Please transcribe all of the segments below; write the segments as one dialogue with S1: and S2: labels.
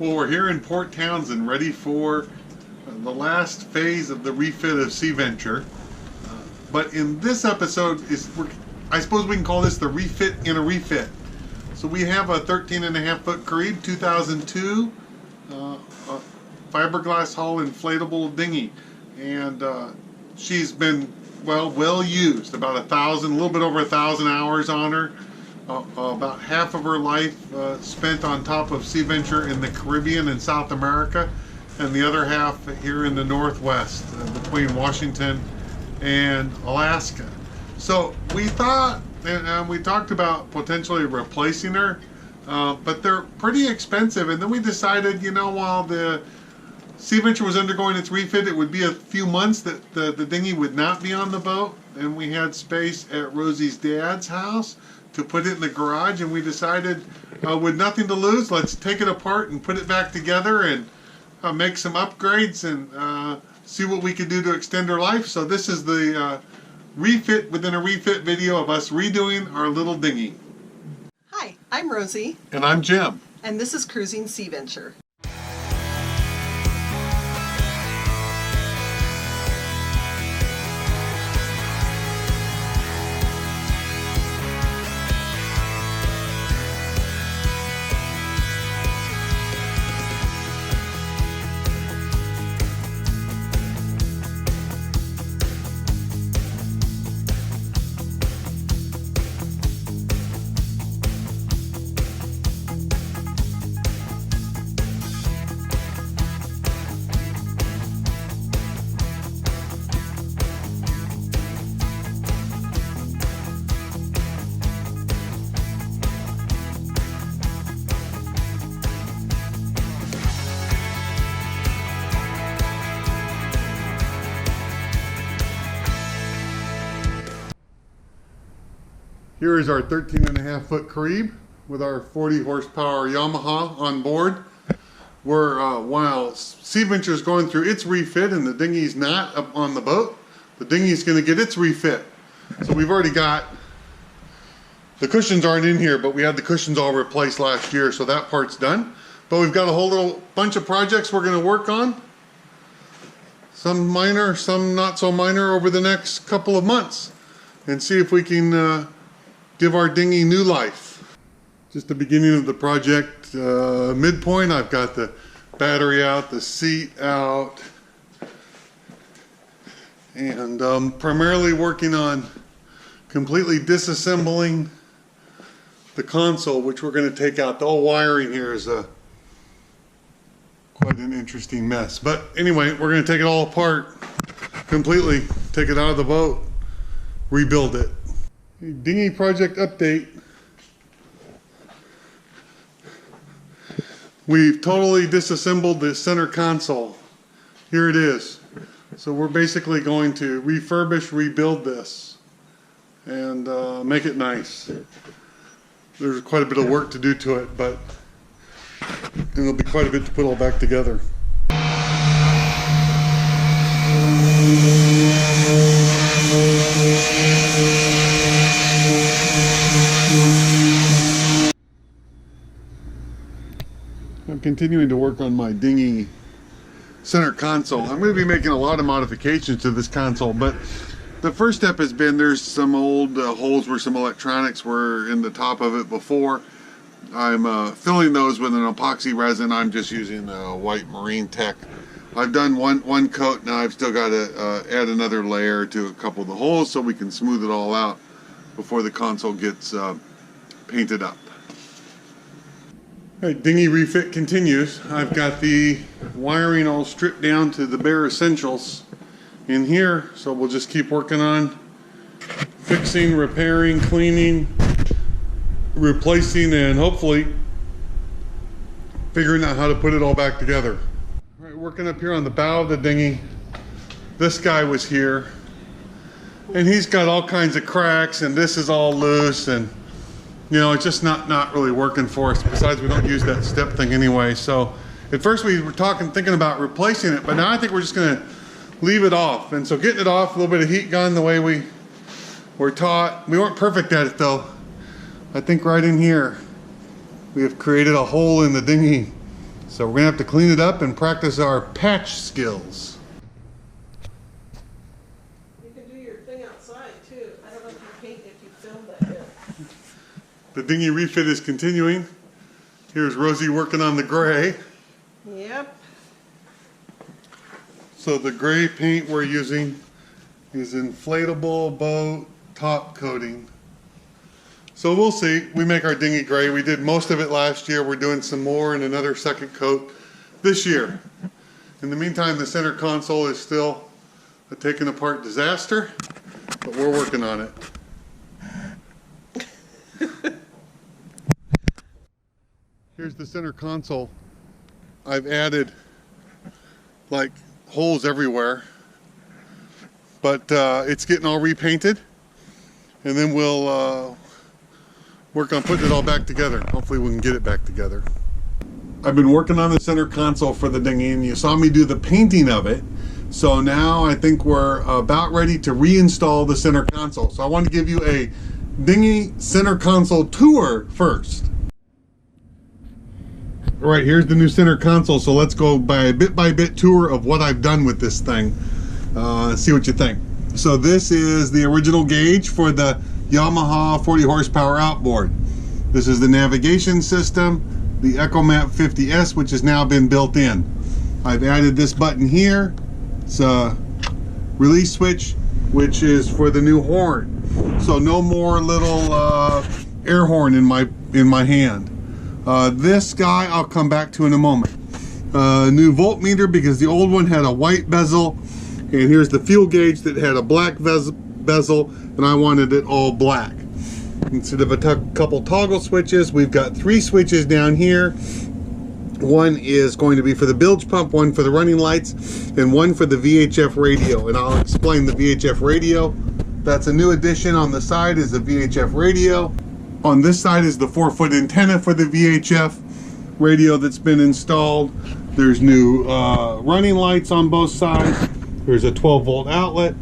S1: Well, we're here in Port Townsend, ready for the last phase of the refit of Sea Venture. But in this episode, I suppose we can call this the refit in a refit. So we have a 13.5-foot Caribe 2002 fiberglass hull inflatable dinghy, and she's been well used. About a little bit over 1,000 hours on her. About half of her life spent on top of Sea Venture in the Caribbean and South America, and the other half here in the Northwest between Washington and Alaska. So we thought, and we talked about potentially replacing her, but they're pretty expensive. And then we decided, while the Sea Venture was undergoing its refit, it would be a few months that the dinghy would not be on the boat, and we had space at Rosie's dad's house to put it in the garage, and we decided with nothing to lose, let's take it apart and put it back together and make some upgrades and see what we can do to extend her life. So this is the refit within a refit video of us redoing our little dinghy.
S2: Hi, I'm Rosie.
S1: And I'm Jim.
S2: And this is Cruising Sea Venture.
S1: Here is our 13.5-foot Caribe with our 40 horsepower Yamaha on board. While Sea Venture is going through its refit and the dinghy's not up on the boat, the dinghy's going to get its refit. So we've already got, the cushions aren't in here, but we had the cushions all replaced last year, so that part's done. But we've got a whole little bunch of projects we're going to work on. Some minor, some not so minor over the next couple of months, and see if we can give our dinghy new life. Just the beginning of the project, midpoint. I've got the battery out, the seat out, and primarily working on completely disassembling the console, which we're going to take out. The whole wiring here is quite an interesting mess. But anyway, we're going to take it all apart completely, take it out of the boat, rebuild it. Dinghy project update. We've totally disassembled the center console. Here it is. So we're basically going to refurbish, rebuild this, and make it nice. There's quite a bit of work to do to it, but it'll be quite a bit to put all back together. I'm continuing to work on my dinghy center console. I'm going to be making a lot of modifications to this console, but the first step has been there's some old holes where some electronics were in the top of it before. I'm filling those with an epoxy resin. I'm just using white Marine Tech. I've done one coat. Now I've still got to add another layer to a couple of the holes so we can smooth it all out before the console gets painted up. Alright, dinghy refit continues. I've got the wiring all stripped down to the bare essentials in here, so we'll just keep working on fixing, repairing, cleaning, replacing, and hopefully figuring out how to put it all back together. Alright, working up here on the bow of the dinghy. This guy was here, and he's got all kinds of cracks, and this is all loose, and it's just not really working for us. Besides, we don't use that step thing anyway. So at first we were thinking about replacing it, but now I think we're just going to leave it off. And so getting it off, a little bit of heat gun the way we were taught. We weren't perfect at it though. I think right in here we have created a hole in the dinghy So we're gonna have to clean it up and practice our patch skills.
S2: You can do your thing outside too. I don't know if you filmed that yet.
S1: The dinghy refit is continuing. Here's Rosie working on the gray.
S2: Yep.
S1: So the gray paint we're using is inflatable boat top coating. So we'll see. We make our dinghy gray. We did most of it last year. We're doing some more and another second coat this year. In the meantime, the center console is still a taken apart disaster, but we're working on it. Here's the center console. I've added like holes everywhere, but it's getting all repainted, and then we'll work on putting it all back together. Hopefully we can get it back together. I've been working on the center console for the dinghy, and you saw me do the painting of it. So now I think we're about ready to reinstall the center console. So I want to give you a dinghy center console tour first. All right, here's the new center console. So let's go by bit tour of what I've done with this thing. See what you think. So this is the original gauge for the Yamaha 40 horsepower outboard. This is the navigation system, the EchoMap 50S, which has now been built in. I've added this button here. It's a release switch, which is for the new horn. So no more little air horn in my hand. This guy I'll come back to in a moment. New voltmeter, because the old one had a white bezel, and here's the fuel gauge that had a black bezel, and I wanted it all black. Instead of a couple toggle switches, we've got 3 switches down here. One is going to be for the bilge pump, one for the running lights, and one for the VHF radio. And I'll explain the VHF radio. That's a new addition. On the side is the VHF radio. On this side is the 4-foot antenna for the VHF radio that's been installed. There's new running lights on both sides. There's a 12-volt outlet.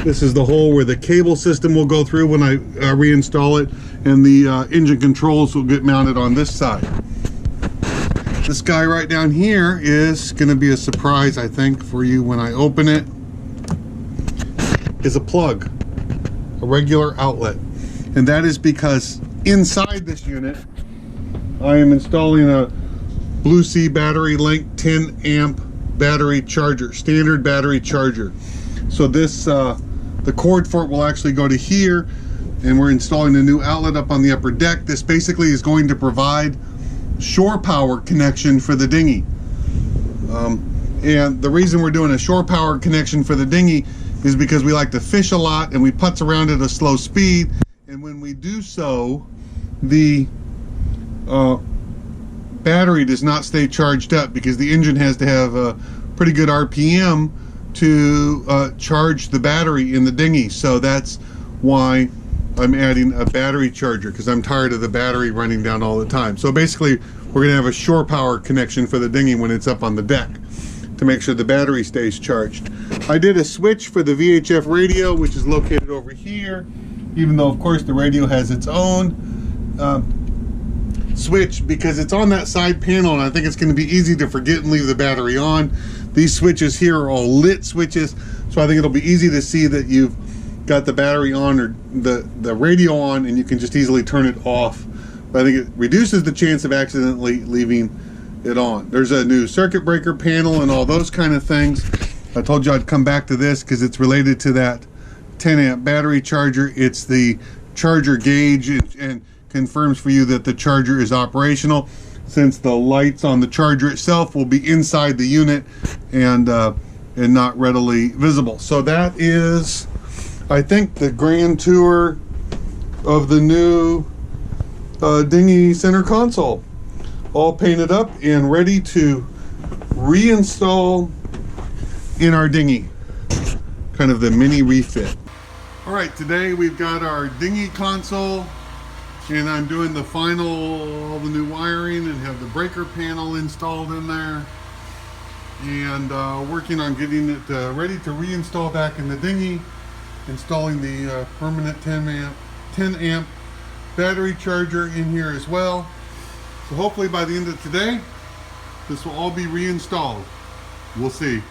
S1: This is the hole where the cable system will go through when I reinstall it, and the engine controls will get mounted on this side. This guy right down here is going to be a surprise, I think, for you when I open it. Is a plug, a regular outlet, and that is because inside this unit I am installing a Blue Sea battery link 10 amp battery charger, standard battery charger. So this the cord for it will actually go to here, and we're installing a new outlet up on the upper deck. This basically is going to provide shore power connection for the dinghy. And the reason we're doing a shore power connection for the dinghy is because we like to fish a lot and we putz around at a slow speed, and when we do so, the battery does not stay charged up because the engine has to have a pretty good RPM to charge the battery in the dinghy. So that's why I'm adding a battery charger, because I'm tired of the battery running down all the time. So basically we're going to have a shore power connection for the dinghy when it's up on the deck to make sure the battery stays charged. I did a switch for the VHF radio, which is located over here, even though of course the radio has its own switch, because it's on that side panel, and I think it's going to be easy to forget and leave the battery on. These switches here are all lit switches, so I think it'll be easy to see that you've got the battery on or the radio on, and you can just easily turn it off. But I think it reduces the chance of accidentally leaving it on. There's a new circuit breaker panel and all those kind of things. I told you I'd come back to this because it's related to that 10 amp battery charger. It's the charger gauge, and confirms for you that the charger is operational, since the lights on the charger itself will be inside the unit and not readily visible. So that is, I think, the grand tour of the new dinghy center console, all painted up and ready to reinstall in our dinghy, kind of the mini refit. All right, today we've got our dinghy console, and I'm doing the all the new wiring, and have the breaker panel installed in there, and working on getting it ready to reinstall back in the dinghy, installing the permanent 10 amp battery charger in here as well. So hopefully by the end of today this will all be reinstalled. We'll see.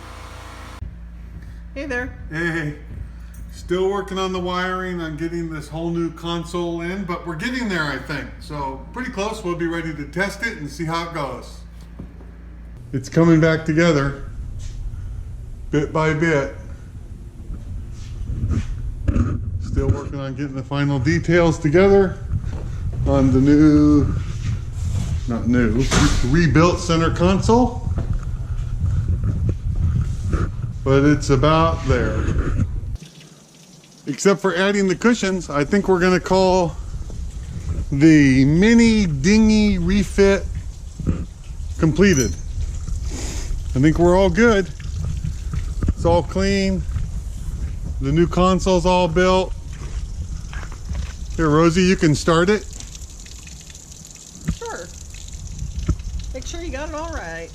S2: Hey there.
S1: Hey, still working on the wiring on getting this whole new console in, but we're getting there, I think. So pretty close. We'll be ready to test it and see how it goes. It's coming back together bit by bit. Still working on getting the final details together on the new, not new, rebuilt center console. But it's about there. Except for adding the cushions, I think we're gonna call the mini dinghy refit completed. I think we're all good. It's all clean. The new console's all built. Here, Rosie, you can start it.
S2: Sure. Make sure you got it all right.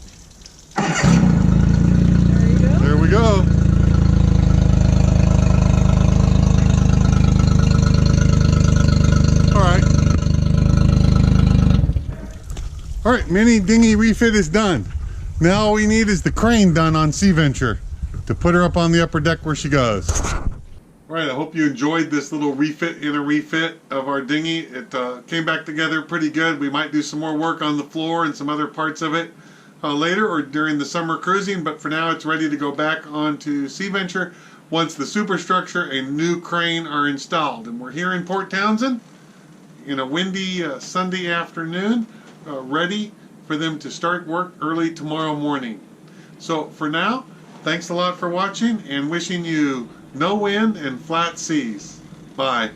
S2: There you go.
S1: There we go. All right, mini dinghy refit is done. Now all we need is the crane done on Sea Venture to put her up on the upper deck where she goes. All right, I hope you enjoyed this little refit in a refit of our dinghy. It came back together pretty good. We might do some more work on the floor and some other parts of it later or during the summer cruising, but for now it's ready to go back onto Sea Venture once the superstructure and new crane are installed. And we're here in Port Townsend in a windy Sunday afternoon, ready for them to start work early tomorrow morning. So for now, thanks a lot for watching and wishing you no wind and flat seas. Bye.